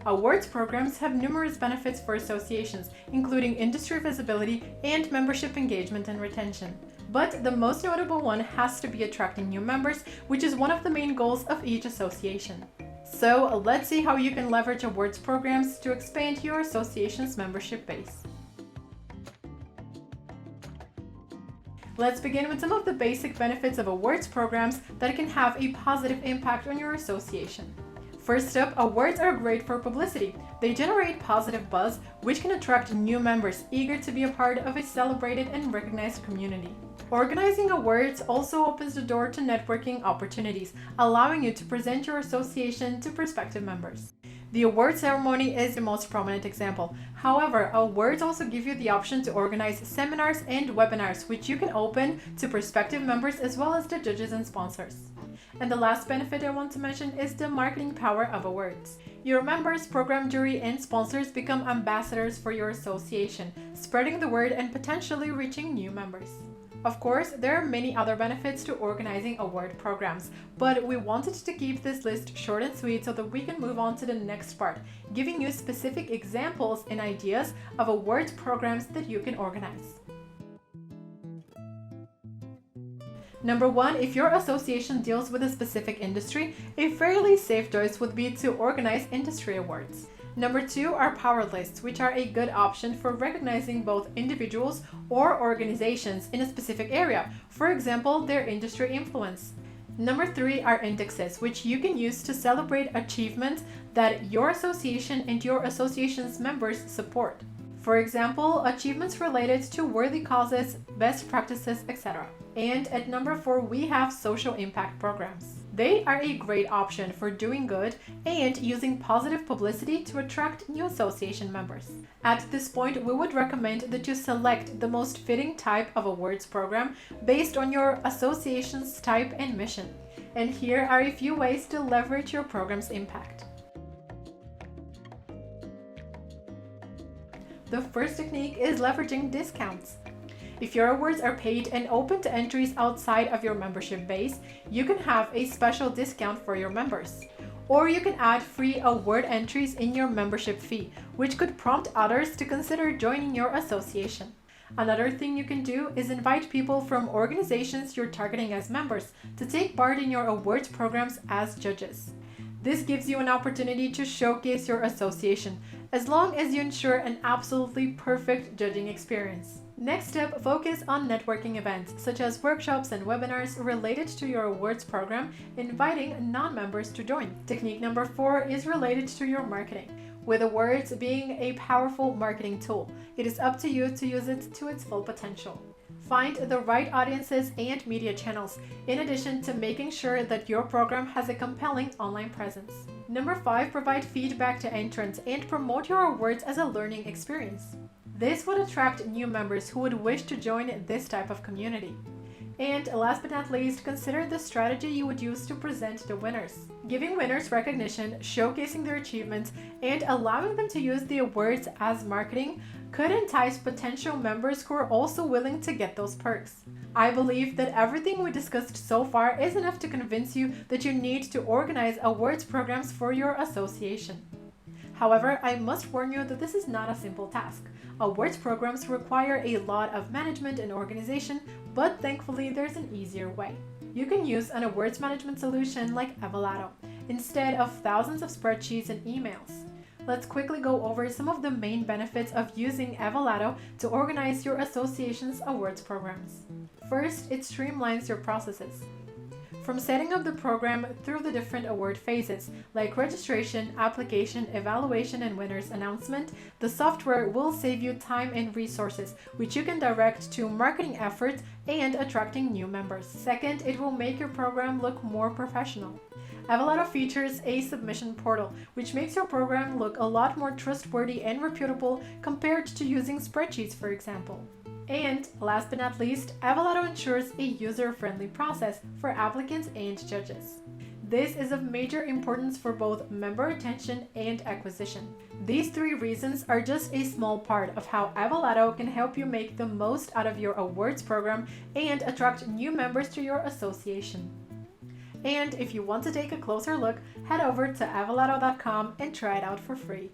Awards programs have numerous benefits for associations, including industry visibility and membership engagement and retention. But the most notable one has to be attracting new members, which is one of the main goals of each association. So let's see how you can leverage awards programs to expand your association's membership base. Let's begin with some of the basic benefits of awards programs that can have a positive impact on your association. First up, awards are great for publicity. They generate positive buzz, which can attract new members eager to be a part of a celebrated and recognized community. Organizing awards also opens the door to networking opportunities, allowing you to present your association to prospective members. The award ceremony is the most prominent example. However, awards also give you the option to organize seminars and webinars, which you can open to prospective members as well as the judges and sponsors. And the last benefit I want to mention is the marketing power of awards. Your members, program jury, and sponsors become ambassadors for your association, spreading the word and potentially reaching new members. Of course, there are many other benefits to organizing award programs, but we wanted to keep this list short and sweet so that we can move on to the next part, giving you specific examples and ideas of awards programs that you can organize. Number 1, if your association deals with a specific industry, a fairly safe choice would be to organize industry awards. Number 2 are power lists, which are a good option for recognizing both individuals or organizations in a specific area, for example, their industry influence. Number 3 are indexes, which you can use to celebrate achievements that your association and your association's members support. For example, achievements related to worthy causes, best practices, etc. And at number 4, we have social impact programs. They are a great option for doing good and using positive publicity to attract new association members. At this point, we would recommend that you select the most fitting type of awards program based on your association's type and mission. And here are a few ways to leverage your program's impact. The first technique is leveraging discounts. If your awards are paid and open to entries outside of your membership base, you can have a special discount for your members. Or you can add free award entries in your membership fee, which could prompt others to consider joining your association. Another thing you can do is invite people from organizations you're targeting as members to take part in your awards programs as judges. This gives you an opportunity to showcase your association, as long as you ensure an absolutely perfect judging experience. Next up, focus on networking events, such as workshops and webinars related to your awards program, inviting non-members to join. Technique number 4 is related to your marketing. With awards being a powerful marketing tool, it is up to you to use it to its full potential. Find the right audiences and media channels, in addition to making sure that your program has a compelling online presence. Number 5, provide feedback to entrants and promote your awards as a learning experience. This would attract new members who would wish to join this type of community. And last but not least, consider the strategy you would use to present the winners. Giving winners recognition, showcasing their achievements, and allowing them to use the awards as marketing could entice potential members who are also willing to get those perks. I believe that everything we discussed so far is enough to convince you that you need to organize awards programs for your association. However, I must warn you that this is not a simple task. Awards programs require a lot of management and organization, but thankfully there's an easier way. You can use an awards management solution like Evalato, instead of thousands of spreadsheets and emails. Let's quickly go over some of the main benefits of using Evalato to organize your association's awards programs. First, it streamlines your processes. From setting up the program through the different award phases, like registration, application, evaluation, and winners announcement, the software will save you time and resources, which you can direct to marketing efforts and attracting new members. Second, it will make your program look more professional. Evalato features a submission portal, which makes your program look a lot more trustworthy and reputable compared to using spreadsheets, for example. And last but not least, Evalato ensures a user-friendly process for applicants and judges. This is of major importance for both member retention and acquisition. These 3 reasons are just a small part of how Evalato can help you make the most out of your awards program and attract new members to your association. And if you want to take a closer look, head over to evalato.com and try it out for free.